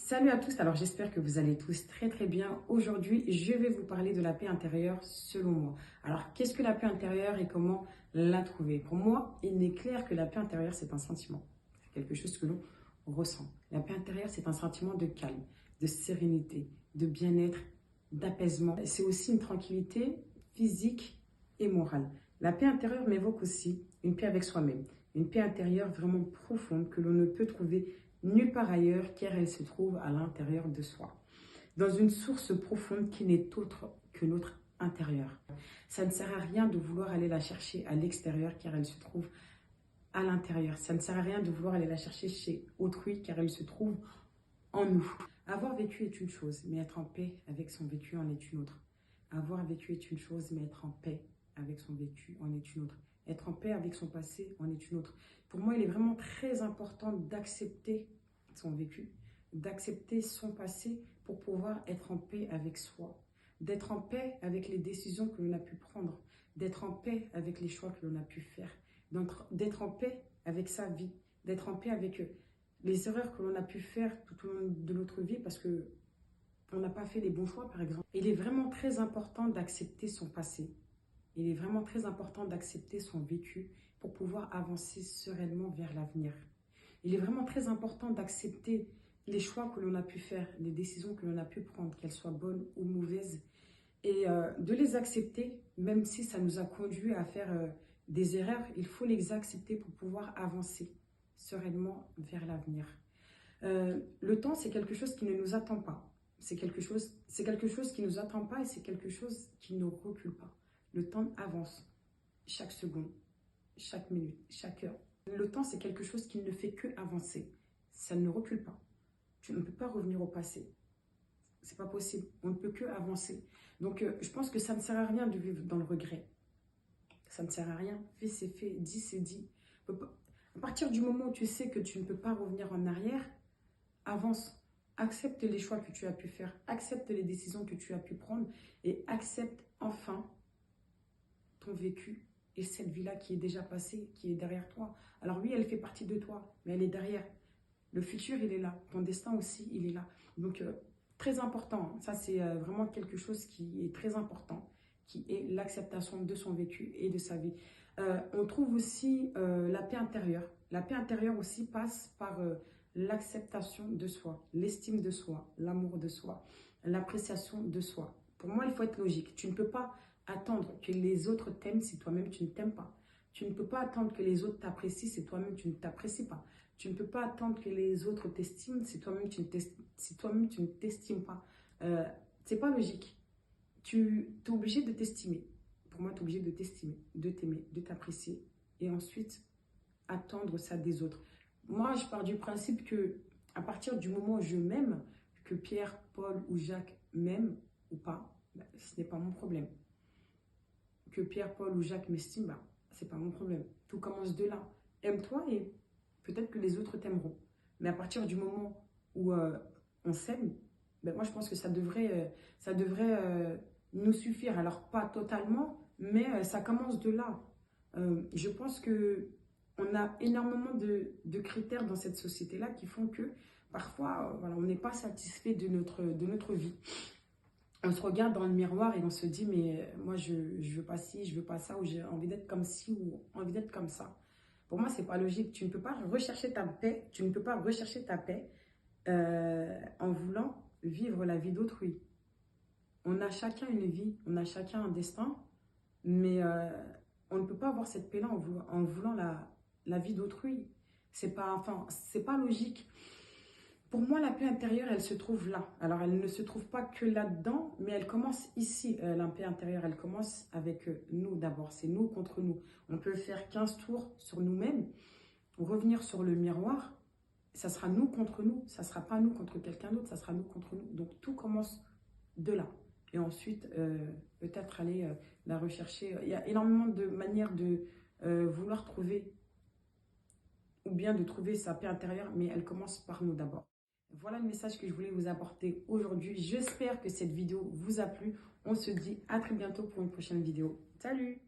Salut à tous, alors j'espère que vous allez tous très bien. Aujourd'hui, je vais vous parler de la paix intérieure selon moi. Alors, qu'est-ce que la paix intérieure et comment la trouver? Pour moi, il est clair que la paix intérieure, c'est un sentiment. C'est quelque chose que l'on ressent. La paix intérieure, c'est un sentiment de calme, de sérénité, de bien-être, d'apaisement. C'est aussi une tranquillité physique et morale. La paix intérieure m'évoque aussi une paix avec soi-même. Une paix intérieure vraiment profonde que l'on ne peut trouver nulle part ailleurs car elle se trouve à l'intérieur de soi, dans une source profonde qui n'est autre que notre intérieur. Ça ne sert à rien de vouloir aller la chercher à l'extérieur car elle se trouve à l'intérieur. Ça ne sert à rien de vouloir aller la chercher chez autrui car elle se trouve en nous. Avoir vécu est une chose, mais être en paix avec son vécu en est une autre. Avoir vécu est une chose, mais être en paix avec son vécu en est une autre. Être en paix avec son passé en est une autre. Pour moi, il est vraiment très important d'accepter son vécu, d'accepter son passé pour pouvoir être en paix avec soi, d'être en paix avec les décisions que l'on a pu prendre, d'être en paix avec les choix que l'on a pu faire, d'être en paix avec sa vie, d'être en paix avec les erreurs que l'on a pu faire tout au long de notre vie parce que on n'a pas fait les bons choix, par exemple. Il est vraiment très important d'accepter son passé. Il est vraiment très important d'accepter son vécu pour pouvoir avancer sereinement vers l'avenir. Il est vraiment très important d'accepter les choix que l'on a pu faire, les décisions que l'on a pu prendre, qu'elles soient bonnes ou mauvaises, et de les accepter, même si ça nous a conduit à faire des erreurs, il faut les accepter pour pouvoir avancer sereinement vers l'avenir. Le temps, c'est quelque chose qui ne nous attend pas. C'est quelque chose qui ne nous attend pas et c'est quelque chose qui ne recule pas. Le temps avance chaque seconde, chaque minute, chaque heure. Le temps, c'est quelque chose qui ne fait que avancer. Ça ne recule pas. Tu ne peux pas revenir au passé. C'est pas possible. On ne peut que avancer. Donc, je pense que ça ne sert à rien de vivre dans le regret. Ça ne sert à rien. Fait, c'est fait. Dit, c'est dit. À partir du moment où tu sais que tu ne peux pas revenir en arrière, avance. Accepte les choix que tu as pu faire. Accepte les décisions que tu as pu prendre. Et accepte enfin ton vécu et cette vie-là qui est déjà passée, qui est derrière toi. Alors oui, elle fait partie de toi, mais elle est derrière. Le futur, il est là. Ton destin aussi, il est là. Donc, très important. Ça, c'est vraiment quelque chose qui est très important, qui est l'acceptation de son vécu et de sa vie. On trouve aussi la paix intérieure. La paix intérieure aussi passe par l'acceptation de soi, l'estime de soi, l'amour de soi, l'appréciation de soi. Pour moi, il faut être logique. Tu ne peux pas attendre que les autres t'aiment si toi-même tu ne t'aimes pas. Tu ne peux pas attendre que les autres t'apprécient si toi-même tu ne t'apprécies pas. Tu ne peux pas attendre que les autres t'estiment si toi-même tu ne t'estimes pas. C'est pas logique. Tu es obligé de t'estimer. Pour moi, tu es obligé de t'estimer, de t'aimer, de t'apprécier et ensuite attendre ça des autres. Moi, je pars du principe que à partir du moment où je m'aime, que Pierre, Paul ou Jacques m'aiment ou pas, ce n'est pas mon problème. Que Pierre, Paul ou Jacques m'estiment, c'est pas mon problème. Tout commence de là. Aime-toi et peut-être que les autres t'aimeront. Mais à partir du moment où on s'aime, moi je pense que ça devrait nous suffire. Alors pas totalement, mais ça commence de là. Je pense que on a énormément de critères dans cette société-là qui font que parfois voilà, on n'est pas satisfait de notre vie. On se regarde dans le miroir et on se dit mais moi je veux pas ci, je veux pas ça, ou j'ai envie d'être comme ci ou envie d'être comme ça. Pour moi, c'est pas logique. Tu ne peux pas rechercher ta paix, en voulant vivre la vie d'autrui. On a chacun une vie, on a chacun un destin, mais on ne peut pas avoir cette paix-là en voulant la vie d'autrui. C'est pas logique. Pour moi, la paix intérieure, elle se trouve là. Alors, elle ne se trouve pas que là-dedans, mais elle commence ici. La paix intérieure, elle commence avec nous d'abord. C'est nous contre nous. On peut faire 15 tours sur nous-mêmes, revenir sur le miroir. Ça sera nous contre nous. Ça ne sera pas nous contre quelqu'un d'autre, ça sera nous contre nous. Donc, tout commence de là. Et ensuite, peut-être aller la rechercher. Il y a énormément de manières de vouloir trouver ou bien de trouver sa paix intérieure, mais elle commence par nous d'abord. Voilà le message que je voulais vous apporter aujourd'hui. J'espère que cette vidéo vous a plu. On se dit à très bientôt pour une prochaine vidéo. Salut!